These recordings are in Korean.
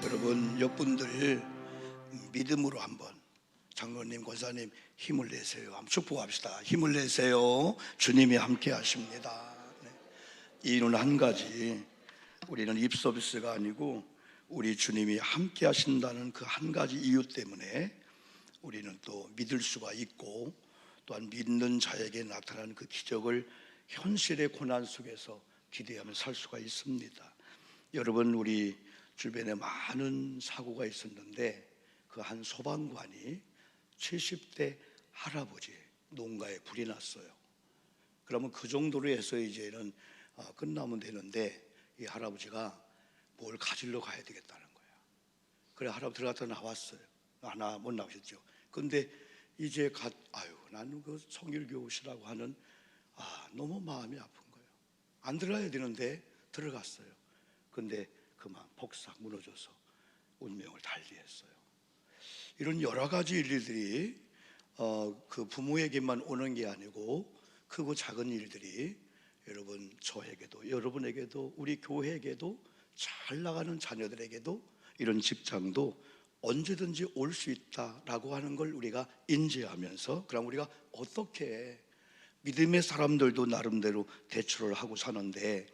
여러분 옆분들 믿음으로 한번 장로님, 권사님 힘을 내세요. 한번 축복합시다. 힘을 내세요. 주님이 함께 하십니다. 이유는 한 가지, 우리는 입서비스가 아니고 우리 주님이 함께 하신다는 그 한 가지 이유 때문에 우리는 또 믿을 수가 있고, 또한 믿는 자에게 나타나는 그 기적을 현실의 고난 속에서 기대하며 살 수가 있습니다. 여러분, 우리 주변에 많은 사고가 있었는데 그 한 소방관이 70대 할아버지 농가에 불이 났어요. 그러면 그 정도로 해서 이제는 끝나면 되는데 이 할아버지가 뭘 가지러 가야 되겠다는 거야. 그래 할아버지 들어갔다 나왔어요. 하나 못 나오셨죠. 근데 이제 나는 그 성일교시라고 하는 너무 마음이 아픈 거예요. 안 들어가야 되는데 들어갔어요. 근데 그만 폭삭 무너져서 운명을 달리했어요. 이런 여러 가지 일들이 그 부모에게만 오는 게 아니고 크고 작은 일들이 여러분 저에게도, 여러분에게도, 우리 교회에게도, 잘 나가는 자녀들에게도, 이런 직장도 언제든지 올 수 있다라고 하는 걸 우리가 인지하면서, 그럼 우리가 어떻게, 믿음의 사람들도 나름대로 대처를 하고 사는데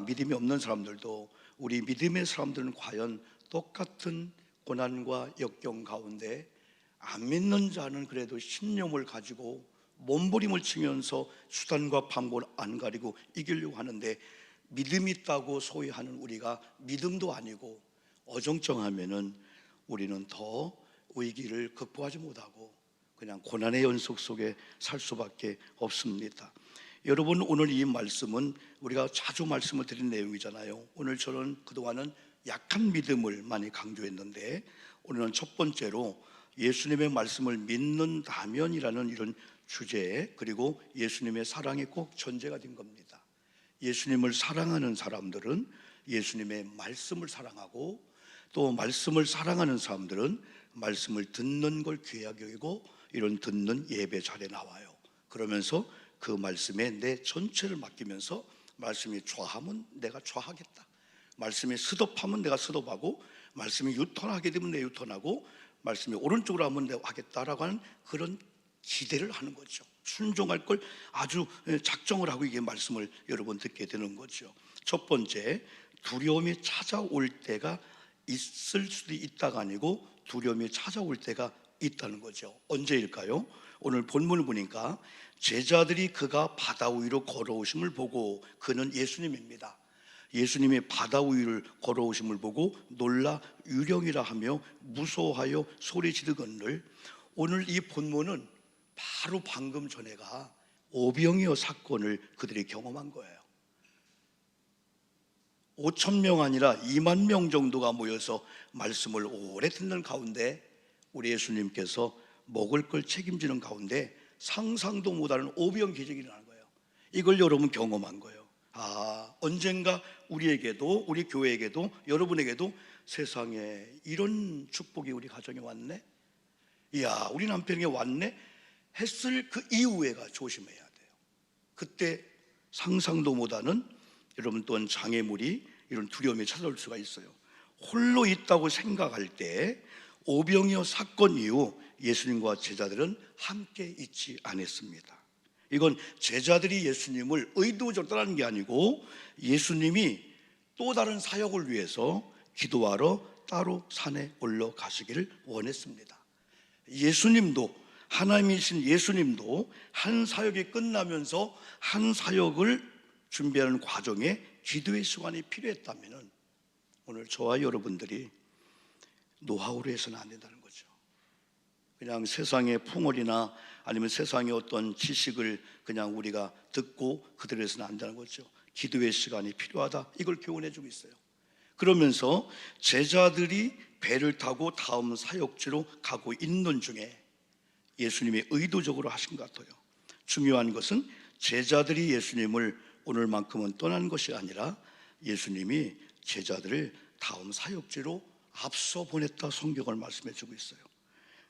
믿음이 없는 사람들도, 우리 믿음의 사람들은 과연 똑같은 고난과 역경 가운데 안 믿는 자는 그래도 신념을 가지고 몸부림을 치면서 수단과 방법을 안 가리고 이기려고 하는데, 믿음이 있다고 소위 하는 우리가 믿음도 아니고 어정쩡하면은 우리는 더 위기를 극복하지 못하고 그냥 고난의 연속 속에 살 수밖에 없습니다. 여러분, 오늘 이 말씀은 우리가 자주 말씀을 드린 내용이잖아요. 오늘 저는 그동안은 약한 믿음을 많이 강조했는데, 오늘은 첫 번째로 예수님의 말씀을 믿는다면이라는 이런 주제, 그리고 예수님의 사랑이 꼭 전제가 된 겁니다. 예수님을 사랑하는 사람들은 예수님의 말씀을 사랑하고, 또 말씀을 사랑하는 사람들은 말씀을 듣는 걸 귀하게 여기고 이런 듣는 예배 자리에 나와요. 그러면서 그 말씀에 내 전체를 맡기면서, 말씀이 좌하면 내가 좌하겠다, 말씀이 스톱하면 내가 스톱하고, 말씀이 유턴하게 되면 내가 유턴하고, 말씀이 오른쪽으로 하면 내가 하겠다라고 하는 그런 기대를 하는 거죠. 순종할 걸 아주 작정을 하고 이게 말씀을 여러분 듣게 되는 거죠. 첫 번째, 두려움이 찾아올 때가 있을 수도 있다가 아니고 두려움이 찾아올 때가 있다는 거죠. 언제일까요? 오늘 본문을 보니까 제자들이 그가 바다 위로 걸어오심을 보고, 그는 예수님입니다. 예수님이 바다 위를 걸어오심을 보고 놀라 유령이라 하며 무서워하여 소리 지르거늘. 오늘 이 본문은 바로 방금 전에가 오병이어 사건을 그들이 경험한 거예요. 5,000명 아니라 2만 명 정도가 모여서 말씀을 오래 듣는 가운데 우리 예수님께서 먹을 걸 책임지는 가운데 상상도 못하는 오병 기적이 일어나는 거예요. 이걸 여러분 경험한 거예요. 언젠가 우리에게도, 우리 교회에게도, 여러분에게도 세상에 이런 축복이 우리 가정에 왔네, 이야 우리 남편에게 왔네 했을 그 이후에가 조심해야 돼요. 그때 상상도 못하는 여러분 또한 장애물이, 이런 두려움이 찾아올 수가 있어요. 홀로 있다고 생각할 때 오병이어 사건 이후 예수님과 제자들은 함께 있지 않았습니다. 이건 제자들이 예수님을 의도적으로 떠나는 게 아니고 예수님이 또 다른 사역을 위해서 기도하러 따로 산에 올라가시기를 원했습니다. 예수님도, 하나님이신 예수님도 한 사역이 끝나면서 한 사역을 준비하는 과정에 기도의 시간이 필요했다면 오늘 저와 여러분들이 노하우로 해서는 안 된다는 거죠. 그냥 세상의 풍월이나 아니면 세상의 어떤 지식을 그냥 우리가 듣고 그대로 해서는 안 되는 거죠. 기도의 시간이 필요하다, 이걸 교훈해 주고 있어요. 그러면서 제자들이 배를 타고 다음 사역지로 가고 있는 중에 예수님이 의도적으로 하신 것 같아요. 중요한 것은 제자들이 예수님을 오늘만큼은 떠난 것이 아니라 예수님이 제자들을 다음 사역지로 앞서 보냈다, 성경을 말씀해 주고 있어요.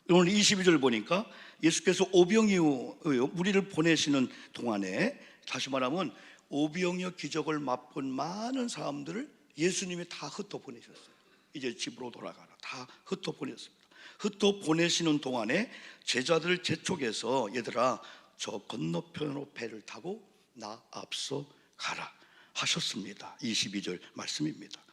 오늘 22절 보니까 예수께서 오병이어 무리를 보내시는 동안에, 다시 말하면 오병이어 기적을 맛본 많은 사람들을 예수님이 다 흩어 보내셨어요. 이제 집으로 돌아가라. 다 흩어보냈습니다. 흩어보내시는 동안에 제자들을 재촉해서 얘들아 저 건너편으로 배를 타고 나 앞서 가라 하셨습니다. 22절 말씀입니다.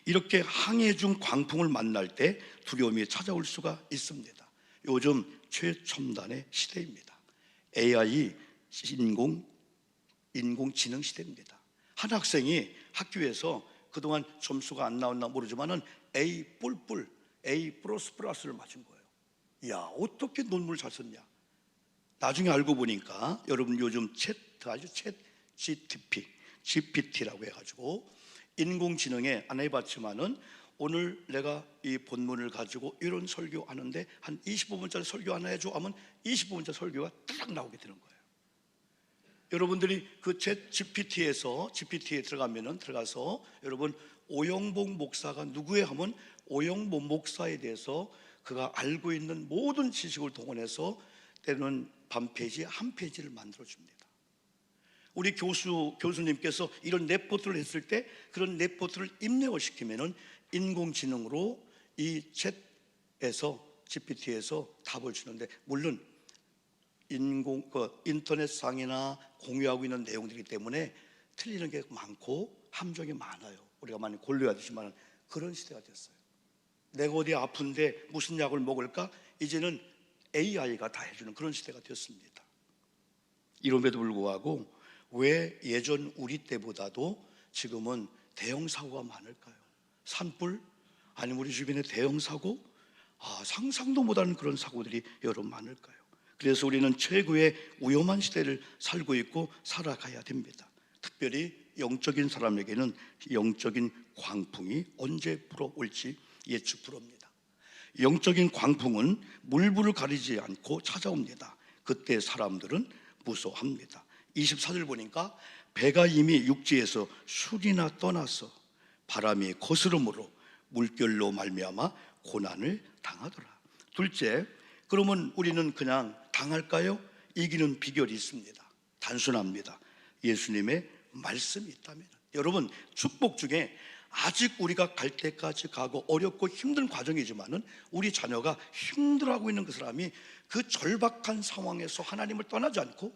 이렇게 항해 중 광풍을 만날 때 두려움이 찾아올 수가 있습니다. 요즘 최첨단의 시대입니다. AI 인공지능 시대입니다. 한 학생이 학교에서 그동안 점수가 안 나왔나 모르지만은 A 뿔뿔 A 플러스를 맞은 거예요. 야, 어떻게 논문을 잘 썼냐. 나중에 알고 보니까 여러분 요즘 챗 GPT라고 해가지고 인공지능에 안 해봤지만은 오늘 내가 이 본문을 가지고 이런 설교하는데 한 25분짜리 설교 하나 해줘 하면 25분짜리 설교가 딱 나오게 되는 거예요. 여러분들이 그 챗 GPT에 들어가서 여러분 오영복 목사가 누구에 하면 오영복 목사에 대해서 그가 알고 있는 모든 지식을 동원해서 때로는 반페이지 한 페이지를 만들어 줍니다. 우리 교수님께서 이런 레포트를 했을 때 그런 레포트를 입력을 시키면은 인공지능으로 이 챗에서 GPT에서 답을 주는데, 물론 인터넷상이나 공유하고 있는 내용들이기 때문에 틀리는 게 많고 함정이 많아요. 우리가 많이 골라야 되지만 그런 시대가 됐어요. 내가 어디 아픈데 무슨 약을 먹을까? 이제는 AI가 다 해주는 그런 시대가 됐습니다. 이럼에도 불구하고 왜 예전 우리 때보다도 지금은 대형 사고가 많을까요? 산불? 아니면 우리 주변에 대형 사고? 상상도 못하는 그런 사고들이 여러 많을까요? 그래서 우리는 최고의 위험한 시대를 살고 있고 살아가야 됩니다. 특별히 영적인 사람에게는 영적인 광풍이 언제 불어올지 예측 불어옵니다. 영적인 광풍은 물불을 가리지 않고 찾아옵니다. 그때 사람들은 무서워합니다. 24절 보니까 배가 이미 육지에서 술이나 떠나서 바람이 거스름으로 물결로 말미암아 고난을 당하더라. 둘째, 그러면 우리는 그냥 당할까요? 이기는 비결이 있습니다. 단순합니다. 예수님의 말씀이 있다면. 여러분, 축복 중에 아직 우리가 갈 때까지 가고 어렵고 힘든 과정이지만은 우리 자녀가 힘들어하고 있는 그 사람이 그 절박한 상황에서 하나님을 떠나지 않고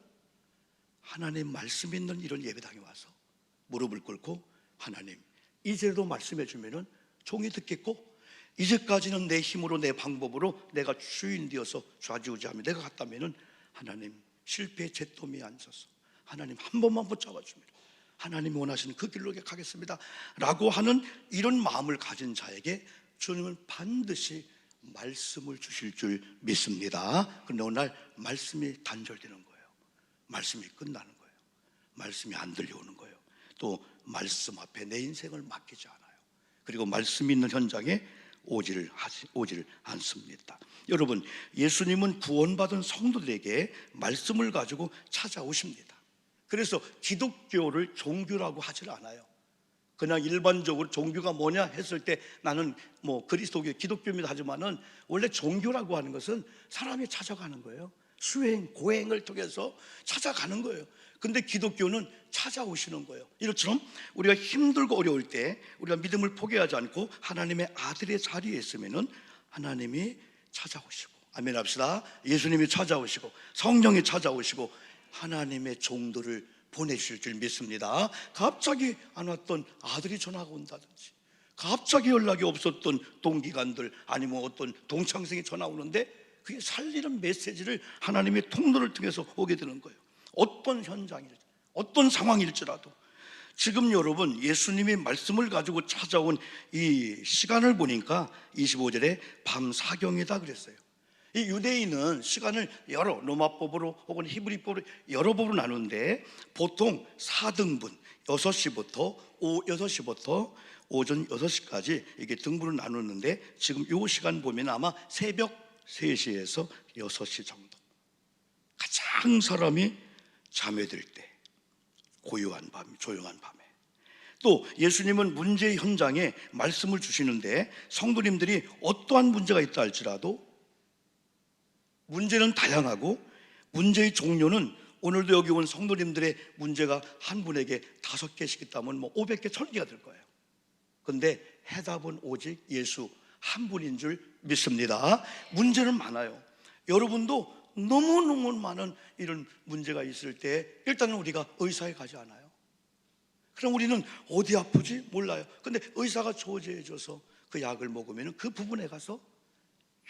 하나님 말씀 있는 이런 예배당에 와서 무릎을 꿇고 하나님 이제도 말씀해 주면은 종이 듣겠고, 이제까지는 내 힘으로 내 방법으로 내가 주인 되어서 좌지우지하며 내가 갔다면은 하나님 실패의 잿더미에 앉아서 하나님 한 번만 붙잡아 주면 하나님이 원하시는 그 길로 가겠습니다 라고 하는 이런 마음을 가진 자에게 주님은 반드시 말씀을 주실 줄 믿습니다. 그런데 어느 날 말씀이 단절되는 거예요. 말씀이 끝나는 거예요. 말씀이 안 들려오는 거예요. 또 말씀 앞에 내 인생을 맡기지 않아요. 그리고 말씀 있는 현장에 오지를 않습니다. 여러분, 예수님은 구원받은 성도들에게 말씀을 가지고 찾아오십니다. 그래서 기독교를 종교라고 하질 않아요. 그냥 일반적으로 종교가 뭐냐 했을 때 나는 뭐 그리스도교 기독교입니다 하지만은 원래 종교라고 하는 것은 사람이 찾아가는 거예요. 수행, 고행을 통해서 찾아가는 거예요. 근데 기독교는 찾아오시는 거예요. 이처럼 우리가 힘들고 어려울 때 우리가 믿음을 포기하지 않고 하나님의 아들의 자리에 있으면은 하나님이 찾아오시고, 아멘 합시다. 예수님이 찾아오시고 성령이 찾아오시고 하나님의 종들을 보내실 줄 믿습니다. 갑자기 안 왔던 아들이 전화가 온다든지, 갑자기 연락이 없었던 동기간들 아니면 어떤 동창생이 전화 오는데 그게 살리는 메시지를 하나님의 통로를 통해서 오게 되는 거예요. 어떤 현장일지, 어떤 상황일지라도. 지금 여러분, 예수님이 말씀을 가지고 찾아온 이 시간을 보니까 25절에 밤 사경이다 그랬어요. 이 유대인은 시간을 여러 로마법으로 혹은 히브리법으로 여러 법으로 나누는데 보통 4등분 6시부터 오전 6시까지 이게 등분을 나누는데 지금 이 시간 보면 아마 새벽 3시에서 6시 정도, 가장 사람이 잠에 들 때, 고요한 밤, 조용한 밤에. 또 예수님은 문제의 현장에 말씀을 주시는데 성도님들이 어떠한 문제가 있다 할지라도 문제는 다양하고 문제의 종류는 오늘도 여기 온 성도님들의 문제가 한 분에게 5개씩 있다면 500개, 1000개가 될 거예요. 근데 해답은 오직 예수 한 분인 줄 믿습니다. 문제는 많아요. 여러분도 너무너무 많은 이런 문제가 있을 때 일단은 우리가 의사에 가지 않아요. 그럼 우리는 어디 아프지? 몰라요. 근데 의사가 조제해줘서 그 약을 먹으면 그 부분에 가서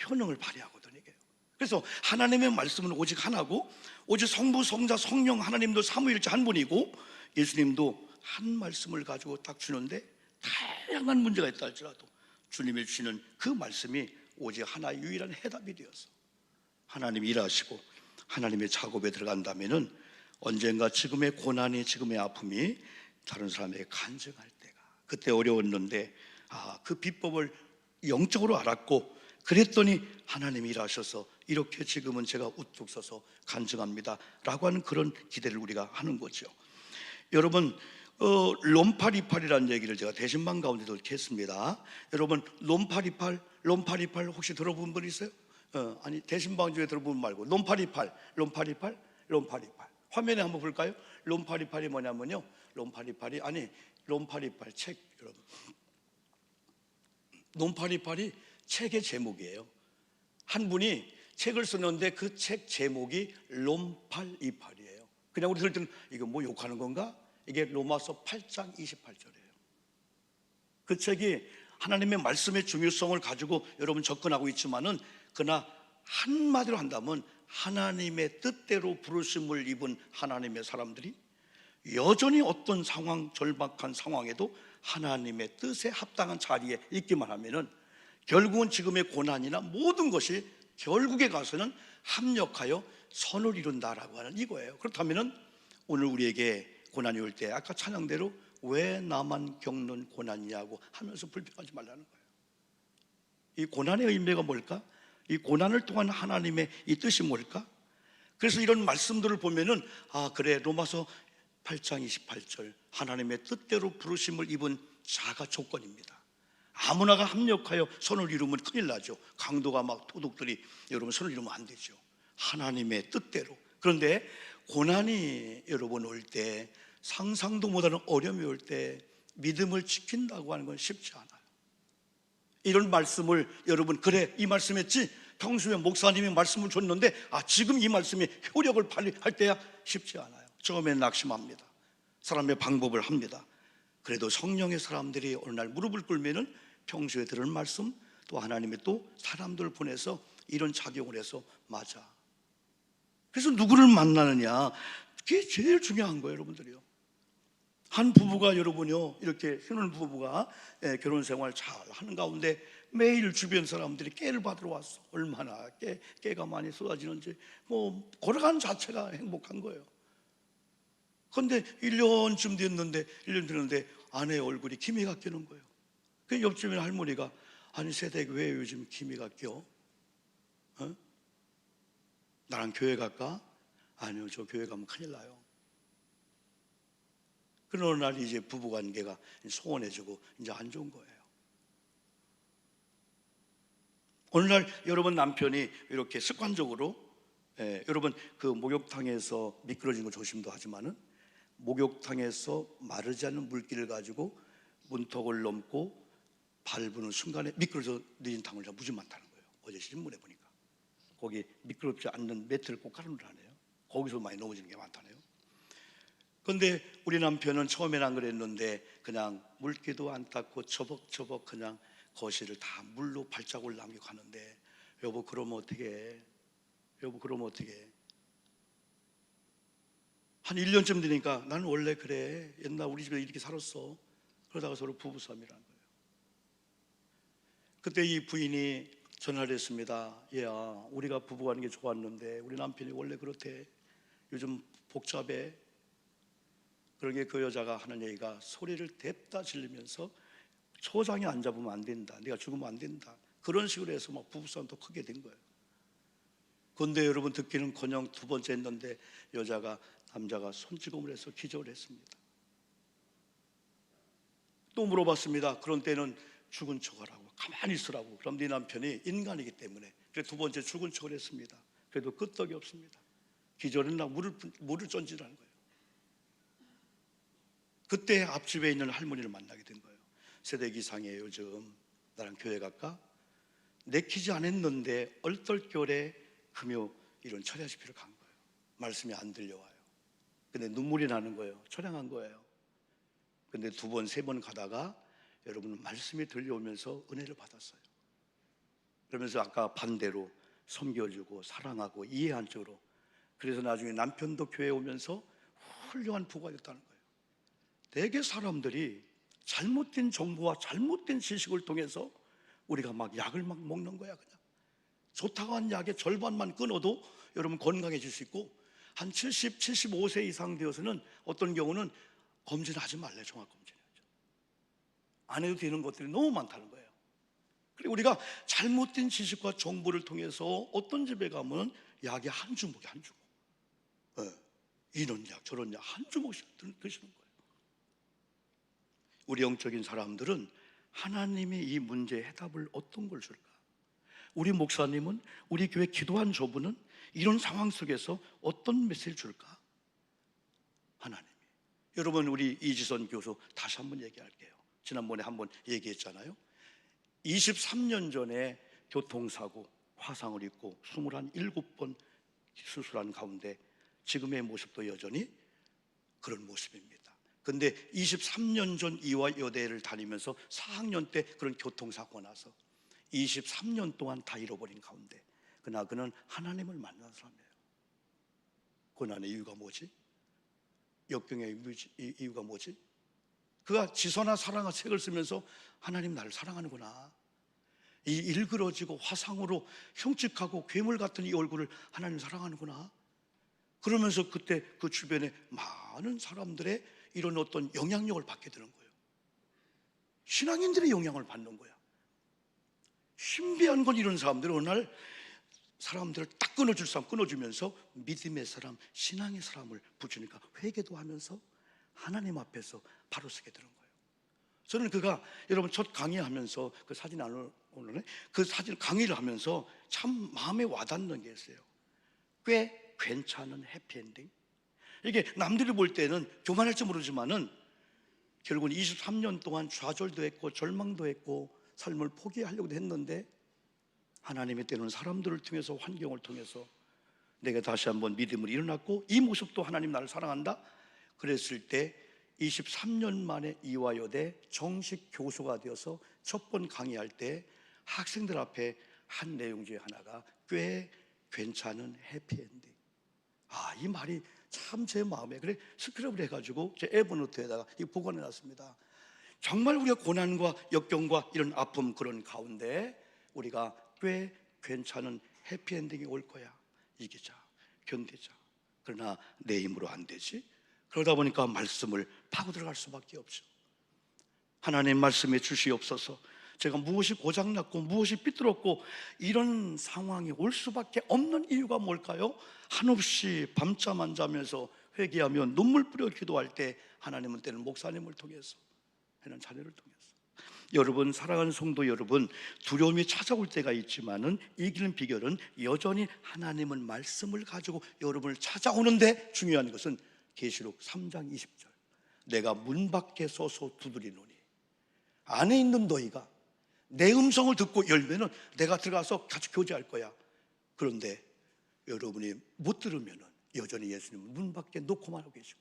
효능을 발휘하거든요. 이게. 그래서 하나님의 말씀은 오직 하나고, 오직 성부, 성자, 성령 하나님도 삼위일체 한 분이고, 예수님도 한 말씀을 가지고 딱 주는데 다양한 문제가 있다 할지라도 주님이 주시는 그 말씀이 오직 하나의 유일한 해답이 되어서 하나님이 일하시고 하나님의 작업에 들어간다면은 언젠가 지금의 고난이, 지금의 아픔이 다른 사람에게 간증할 때가, 그때 어려웠는데 그 비법을 영적으로 알았고 그랬더니 하나님이 일하셔서 이렇게 지금은 제가 우뚝 서서 간증합니다 라고 하는 그런 기대를 우리가 하는 거죠. 여러분, 롬파리팔이라는 얘기를 제가 대신방 가운데도 이렇게 했습니다. 여러분, 롬파리팔 혹시 들어본 분 있어요? 아니, 대신방 중에 들어본 말고 롬파리팔. 화면에 한번 볼까요? 롬파리팔이 뭐냐면요, 롬파리팔 책, 여러분, 롬파리팔이 책의 제목이에요. 한 분이 책을 썼는데 그 책 제목이 롬팔이팔이에요. 그냥 우리 들을 때는 이거 뭐 욕하는 건가? 이게 로마서 8장 28절이에요. 그 책이 하나님의 말씀의 중요성을 가지고 여러분 접근하고 있지만은, 그러나 한마디로 한다면 하나님의 뜻대로 부르심을 입은 하나님의 사람들이 여전히 어떤 상황, 절박한 상황에도 하나님의 뜻에 합당한 자리에 있기만 하면은 결국은 지금의 고난이나 모든 것이 결국에 가서는 합력하여 선을 이룬다라고 하는 이거예요. 그렇다면은 오늘 우리에게 고난이 올 때 아까 찬양대로 왜 나만 겪는 고난이냐고 하면서 불평하지 말라는 거예요. 이 고난의 의미가 뭘까? 이 고난을 통한 하나님의 이 뜻이 뭘까? 그래서 이런 말씀들을 보면은 그래, 로마서 8장 28절 하나님의 뜻대로 부르심을 입은 자가 조건입니다. 아무나가 합력하여 선을 이루면 큰일 나죠. 강도가 막 도둑들이 여러분 선을 이루면 안 되죠. 하나님의 뜻대로. 그런데 고난이 여러분 올 때, 상상도 못하는 어려움이 올 때 믿음을 지킨다고 하는 건 쉽지 않아요. 이런 말씀을 여러분, 그래 이 말씀했지, 평소에 목사님이 말씀을 줬는데 지금 이 말씀이 효력을 발휘할 때야 쉽지 않아요. 처음엔 낙심합니다. 사람의 방법을 합니다. 그래도 성령의 사람들이 어느 날 무릎을 꿇으면은 평소에 들은 말씀, 또 하나님이 또 사람들을 보내서 이런 작용을 해서 맞아. 그래서 누구를 만나느냐, 그게 제일 중요한 거예요, 여러분들이요. 한 부부가 여러분요, 이렇게 신혼부부가 결혼 생활 잘 하는 가운데 매일 주변 사람들이 깨를 받으러 왔어. 얼마나 깨가 많이 쏟아지는지, 뭐 걸어가는 자체가 행복한 거예요. 그런데 1년쯤 됐는데 아내의 얼굴이 기미가 끼는 거예요. 그 옆집에 할머니가, 아니 세대에 왜 요즘 기미가 껴? 나랑 교회 갈까? 아니요, 저 교회 가면 큰일 나요. 그런 어느 날 이제 부부관계가 소원해지고 이제 안 좋은 거예요. 어느 날 여러분 남편이 이렇게 습관적으로, 여러분 그 목욕탕에서 미끄러진 거 조심도 하지만은 목욕탕에서 마르지 않는 물기를 가지고 문턱을 넘고 밟는 순간에 미끄러져 내린 탕을 무지 많다는 거예요. 어제 신문에 보니까 거기 미끄럽지 않는 매트를 꼭 깔아놓으라네요. 거기서 많이 넘어지는 게 많다네요. 그런데 우리 남편은 처음에는 안 그랬는데 그냥 물기도 안 닦고 처벅처벅 그냥 거실을 다 물로 발자국을 남기고 가는데, 여보 그러면 어떻게 해? 여보 그러면 어떻게 해? 한 1년쯤 되니까 나는 원래 그래, 옛날 우리 집에 이렇게 살았어. 그러다가 서로 부부싸움이라는 거예요. 그때 이 부인이 전화를 했습니다. 얘야, 우리가 부부가는 게 좋았는데 우리 남편이 원래 그렇대. 요즘 복잡해. 그러게 그 여자가 하는 얘기가, 소리를 댔다 지르면서 초장에 안 잡으면 안 된다, 네가 죽으면 안 된다, 그런 식으로 해서 막 부부싸움 더 크게 된 거예요. 그런데 여러분 듣기는커녕 두 번째 했는데 남자가 손찌검을 해서 기절을 했습니다. 또 물어봤습니다. 그런 때는 죽은 척하라고, 가만히 있으라고. 그럼 네 남편이 인간이기 때문에 그래 두 번째 죽은 척을 했습니다. 그래도 끄떡이 없습니다. 기절했나 물을 던지라는 거예요. 그때 앞집에 있는 할머니를 만나게 된 거예요. 세대기상에 요즘 나랑 교회 갈까? 내키지 않았는데 얼떨결에 금요 이런 철야 집회를 간 거예요. 말씀이 안 들려와요. 근데 눈물이 나는 거예요. 철양한 거예요. 근데 2번, 3번 가다가 여러분 말씀이 들려오면서 은혜를 받았어요. 그러면서 아까 반대로 섬겨주고 사랑하고 이해한 쪽으로, 그래서 나중에 남편도 교회에 오면서 훌륭한 부가 됐다는 거예요. 대개 사람들이 잘못된 정보와 잘못된 지식을 통해서 우리가 막 약을 막 먹는 거야. 그냥 좋다고 한 약의 절반만 끊어도 여러분 건강해질 수 있고, 한 70, 75세 이상 되어서는 어떤 경우는 검진하지 말래. 종합검진해야죠. 안 해도 되는 것들이 너무 많다는 거예요. 그리고 우리가 잘못된 지식과 정보를 통해서 어떤 집에 가면 약이 한 주먹이 한 주먹, 이런 약 저런 약 한 주먹씩 드시는 거예요. 우리 영적인 사람들은 하나님이 이 문제의 해답을 어떤 걸 줄까? 우리 목사님은, 우리 교회 기도한 저분은 이런 상황 속에서 어떤 메시지를 줄까? 하나님이. 여러분, 우리 이지선 교수 다시 한번 얘기할게요. 지난번에 한번 얘기했잖아요. 23년 전에 교통사고 화상을 입고 27번 수술한 가운데 지금의 모습도 여전히 그런 모습입니다. 근데 23년 전 이화여대를 다니면서 4학년 때 그런 교통사고가 나서 23년 동안 다 잃어버린 가운데 그러나 그는 하나님을 만난 사람이에요. 고난의 이유가 뭐지? 역경의 이유가 뭐지? 그가 지선한 사랑과 책을 쓰면서 하나님 나를 사랑하는구나, 이 일그러지고 화상으로 흉측하고 괴물 같은 이 얼굴을 하나님 사랑하는구나, 그러면서 그때 그 주변에 많은 사람들의 이런 어떤 영향력을 받게 되는 거예요. 신앙인들의 영향을 받는 거야. 신비한 건 이런 사람들은 어느 날 사람들을 딱 끊어줄 사람 끊어주면서 믿음의 사람, 신앙의 사람을 붙이니까 회개도 하면서 하나님 앞에서 바로 서게 되는 거예요. 저는 그가 여러분 첫 강의하면서 그 사진 안 오늘 그 사진 강의를 하면서 참 마음에 와닿는 게 있어요. 꽤 괜찮은 해피엔딩. 이게 남들이 볼 때는 교만할지 모르지만은 결국은 23년 동안 좌절도 했고 절망도 했고 삶을 포기하려고도 했는데 하나님의 때는 사람들을 통해서, 환경을 통해서 내가 다시 한번 믿음을 일어났고 이 모습도 하나님 나를 사랑한다 그랬을 때 23년 만에 이화여대 정식 교수가 되어서 첫 번 강의할 때 학생들 앞에 한 내용 중에 하나가 꽤 괜찮은 해피엔딩. 이 말이 참 제 마음에, 그래 스크랩을 해가지고 제 에버노트에다가 이 보관해놨습니다. 정말 우리가 고난과 역경과 이런 아픔 그런 가운데 우리가 꽤 괜찮은 해피엔딩이 올 거야. 이기자, 견디자. 그러나 내 힘으로 안 되지. 그러다 보니까 말씀을 파고 들어갈 수밖에 없죠. 하나님 말씀에 주시옵소서. 제가 무엇이 고장났고 무엇이 삐뚤었고 이런 상황이 올 수밖에 없는 이유가 뭘까요? 한없이 밤잠 안 자면서 회개하며 눈물 뿌려 기도할 때 하나님은 때는 목사님을 통해서, 해는 자녀를 통해서. 여러분, 사랑하는 성도 여러분, 두려움이 찾아올 때가 있지만은 이기는 비결은 여전히 하나님은 말씀을 가지고 여러분을 찾아오는데 중요한 것은 계시록 3장 20절 내가 문 밖에 서서 두드리노니 안에 있는 너희가 내 음성을 듣고 열면은 내가 들어가서 같이 교제할 거야. 그런데 여러분이 못 들으면은 여전히 예수님은 문 밖에 놓고만 하고 계시고,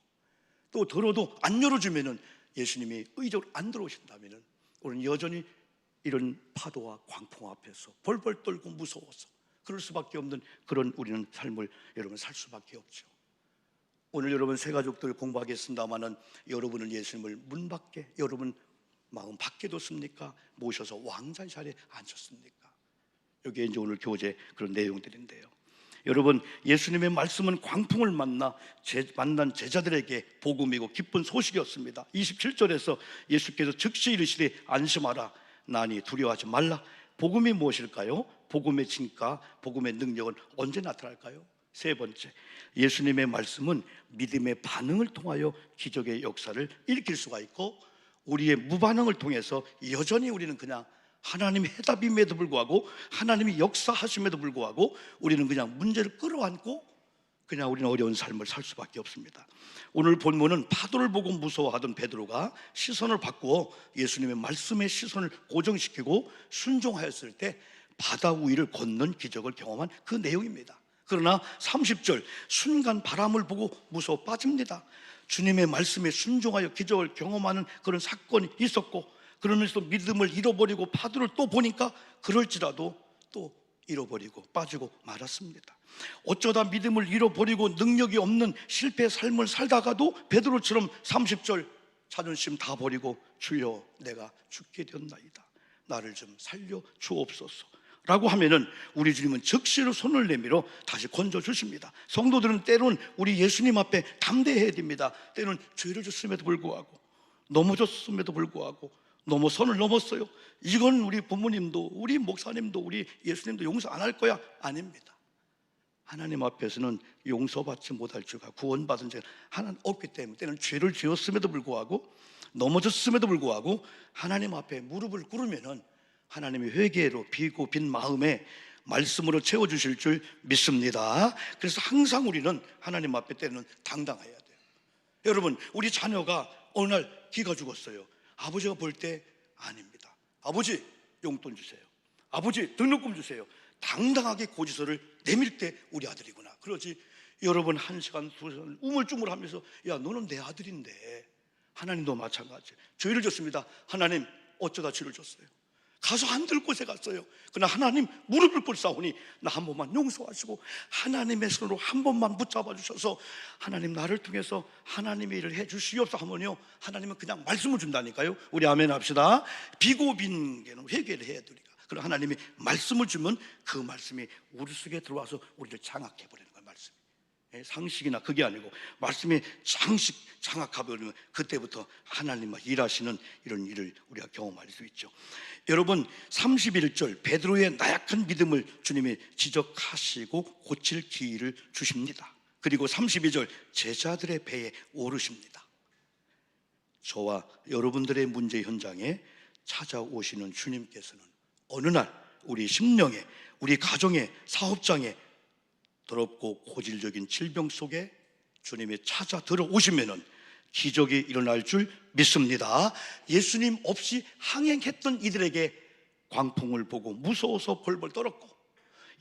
또 들어도 안 열어주면은 예수님이 의적으로 안 들어오신다면은 우리는 여전히 이런 파도와 광풍 앞에서 벌벌 떨고 무서워서 그럴 수밖에 없는 그런 우리는 삶을 여러분 살 수밖에 없죠. 오늘 여러분 새 가족들 공부하겠습니다마는 여러분은 예수님을 문 밖에, 여러분 마음 밖에 뒀습니까? 모셔서 왕자의 자리에 앉혔습니까? 여기에 이제 오늘 교재 그런 내용들인데요. 여러분, 예수님의 말씀은 광풍을 만난 제자들에게 복음이고 기쁜 소식이었습니다. 27절에서 예수께서 즉시 이르시되 안심하라, 나니 두려워하지 말라. 복음이 무엇일까요? 복음의 진가, 복음의 능력은 언제 나타날까요? 세 번째, 예수님의 말씀은 믿음의 반응을 통하여 기적의 역사를 일으킬 수가 있고, 우리의 무반응을 통해서 여전히 우리는 그냥 하나님의 해답임에도 불구하고, 하나님이 역사하심에도 불구하고 우리는 그냥 문제를 끌어안고 그냥 우리는 어려운 삶을 살 수밖에 없습니다. 오늘 본문은 파도를 보고 무서워하던 베드로가 시선을 바꾸어 예수님의 말씀에 시선을 고정시키고 순종하였을 때 바다 위를 걷는 기적을 경험한 그 내용입니다. 그러나 30절, 순간 바람을 보고 무서워 빠집니다. 주님의 말씀에 순종하여 기적을 경험하는 그런 사건이 있었고, 그러면서 믿음을 잃어버리고 파도를 또 보니까 그럴지라도 또 잃어버리고 빠지고 말았습니다. 어쩌다 믿음을 잃어버리고 능력이 없는 실패의 삶을 살다가도 베드로처럼 30절 자존심 다 버리고 주여 내가 죽게 되었나이다, 나를 좀 살려 주옵소서 라고 하면은 우리 주님은 즉시로 손을 내밀어 다시 건져주십니다. 성도들은 때론 우리 예수님 앞에 담대해야 됩니다. 때론 죄를 졌음에도 불구하고, 넘어졌음에도 불구하고, 선을 넘었어요, 이건 우리 부모님도 우리 목사님도 우리 예수님도 용서 안 할 거야, 아닙니다. 하나님 앞에서는 용서받지 못할 죄가, 구원받은 죄가 하나 없기 때문에 때는 죄를 지었음에도 불구하고, 넘어졌음에도 불구하고 하나님 앞에 무릎을 꿇으면은 하나님이 회개로 비고 빈 마음에 말씀으로 채워주실 줄 믿습니다. 그래서 항상 우리는 하나님 앞에 때는 당당해야 돼요. 여러분, 우리 자녀가 어느 날 기가 죽었어요. 아버지가 볼 때 아닙니다. 아버지 용돈 주세요, 아버지 등록금 주세요. 당당하게 고지서를 내밀 때 우리 아들이구나. 그러지 여러분 1시간 2시간 우물쭈물하면서 야 너는 내 아들인데. 하나님도 마찬가지. 죄를 졌습니다. 하나님 어쩌다 죄를 졌어요. 가서 안 될 곳에 갔어요. 그러나 하나님 무릎을 꿇사오니 나 한 번만 용서하시고 하나님의 손으로 한 번만 붙잡아 주셔서 하나님 나를 통해서 하나님의 일을 해 주시옵소서 하면요, 하나님은 그냥 말씀을 준다니까요. 우리 아멘 합시다. 비고 빈게는 회개를 해야 되니까. 그럼 하나님이 말씀을 주면 그 말씀이 우리 속에 들어와서 우리를 장악해 버리는 거예요. 말씀이 상식이나 그게 아니고 말씀이 장악해버리면 그때부터 하나님과 일하시는 이런 일을 우리가 경험할 수 있죠. 여러분, 31절 베드로의 나약한 믿음을 주님이 지적하시고 고칠 기회를 주십니다. 그리고 32절 제자들의 배에 오르십니다. 저와 여러분들의 문제 현장에 찾아오시는 주님께서는 어느 날 우리 심령에, 우리 가정에, 사업장에 더럽고 고질적인 질병 속에 주님이 찾아 들어오시면은 기적이 일어날 줄 믿습니다. 예수님 없이 항행했던 이들에게 광풍을 보고 무서워서 벌벌 떨었고,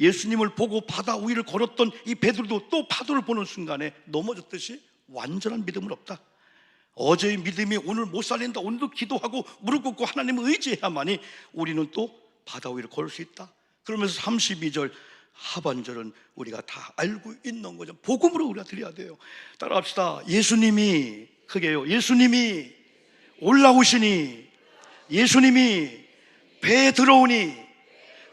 예수님을 보고 바다 위를 걸었던 이 베드로도 또 파도를 보는 순간에 넘어졌듯이 완전한 믿음은 없다. 어제의 믿음이 오늘 못 살린다. 오늘도 기도하고 무릎 꿇고 하나님을 의지해야만이 우리는 또 바다 위를 걸을 수 있다. 그러면서 32절 하반절은 우리가 다 알고 있는 거죠. 복음으로 우리가 드려야 돼요. 따라합시다. 예수님이, 크게요, 예수님이 올라오시니, 예수님이 배에 들어오니,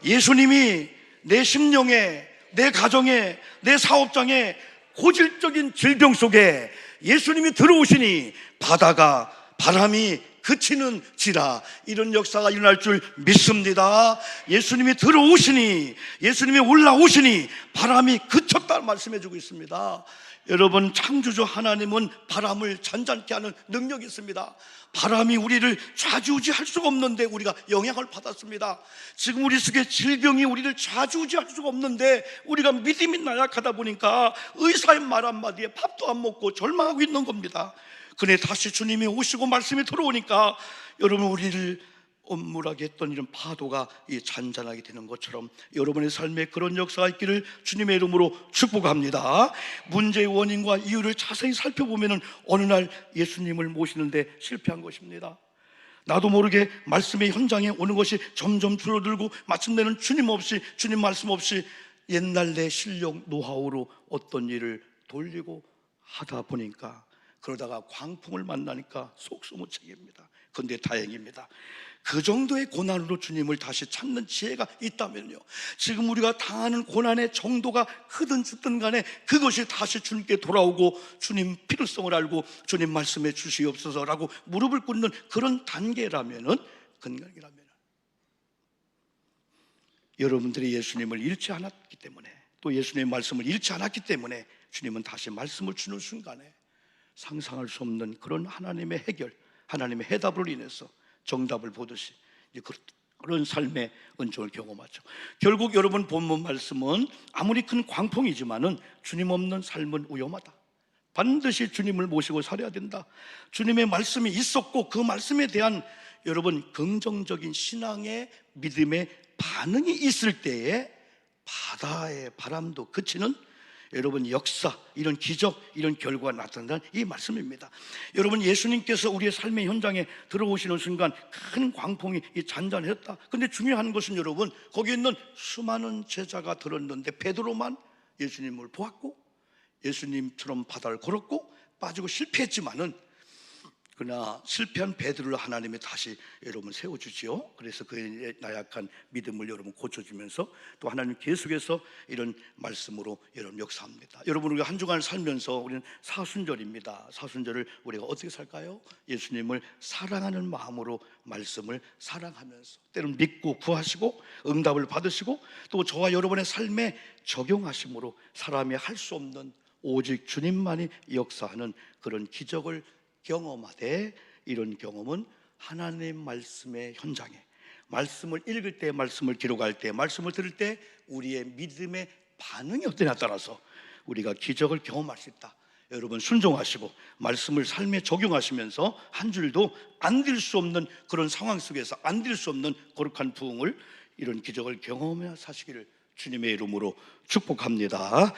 예수님이 내 심령에, 내 가정에, 내 사업장에 고질적인 질병 속에 예수님이 들어오시니 바다가, 바람이 그치는지라, 이런 역사가 일어날 줄 믿습니다. 예수님이 들어오시니, 예수님이 올라오시니 바람이 그쳤다는 말씀해주고 있습니다. 여러분, 창조주 하나님은 바람을 잔잔케 하는 능력이 있습니다. 바람이 우리를 좌지우지할 수가 없는데 우리가 영향을 받았습니다. 지금 우리 속에 질병이 우리를 좌지우지할 수가 없는데 우리가 믿음이 나약하다 보니까 의사의 말 한마디에 밥도 안 먹고 절망하고 있는 겁니다. 그래 다시 주님이 오시고 말씀이 들어오니까 여러분, 우리를 엄물하게 했던 이런 파도가 잔잔하게 되는 것처럼 여러분의 삶에 그런 역사가 있기를 주님의 이름으로 축복합니다. 문제의 원인과 이유를 자세히 살펴보면 어느 날 예수님을 모시는데 실패한 것입니다. 나도 모르게 말씀의 현장에 오는 것이 점점 줄어들고 마침내는 주님 없이, 주님 말씀 없이 옛날 내 실력 노하우로 어떤 일을 돌리고 하다 보니까, 그러다가 광풍을 만나니까 속수무책입니다. 그런데 다행입니다. 그 정도의 고난으로 주님을 다시 찾는 지혜가 있다면요, 지금 우리가 당하는 고난의 정도가 크든 작든 간에 그것이 다시 주님께 돌아오고 주님 필요성을 알고 주님 말씀해 주시옵소서라고 무릎을 꿇는 그런 단계라면은, 근간이라면, 여러분들이 예수님을 잃지 않았기 때문에, 또 예수님의 말씀을 잃지 않았기 때문에 주님은 다시 말씀을 주는 순간에 상상할 수 없는 그런 하나님의 해결, 하나님의 해답으로 인해서 정답을 보듯이 이제 그런 삶의 은총을 경험하죠. 결국 여러분 본문 말씀은 아무리 큰 광풍이지만은 주님 없는 삶은 위험하다. 반드시 주님을 모시고 살아야 된다. 주님의 말씀이 있었고 그 말씀에 대한 여러분 긍정적인 신앙의 믿음의 반응이 있을 때에 바다의 바람도 그치는 여러분 역사, 이런 기적, 이런 결과가 나타난다는 이 말씀입니다. 여러분, 예수님께서 우리의 삶의 현장에 들어오시는 순간 큰 광풍이 잔잔했다. 근데 중요한 것은 여러분, 거기에 있는 수많은 제자가 들었는데 베드로만 예수님을 보았고 예수님처럼 바다를 걸었고 빠지고 실패했지만은, 그러나 실패한 베드로를 하나님이 다시 여러분 세워주지요. 그래서 그의 나약한 믿음을 여러분 고쳐주면서 또 하나님 계속해서 이런 말씀으로 여러분 역사합니다. 여러분, 우리가 한 주간을 살면서 우리는 사순절입니다. 사순절을 우리가 어떻게 살까요? 예수님을 사랑하는 마음으로 말씀을 사랑하면서 때로는 믿고 구하시고 응답을 받으시고 또 저와 여러분의 삶에 적용하심으로 사람이 할 수 없는 오직 주님만이 역사하는 그런 기적을 경험하되, 이런 경험은 하나님 말씀의 현장에, 말씀을 읽을 때, 말씀을 기록할 때, 말씀을 들을 때 우리의 믿음의 반응이 어떠냐에 따라서 우리가 기적을 경험할 수 있다. 여러분, 순종하시고 말씀을 삶에 적용하시면서 한 줄도 안 들 수 없는 그런 상황 속에서 안 들 수 없는 거룩한 부흥을, 이런 기적을 경험해 사시기를 주님의 이름으로 축복합니다.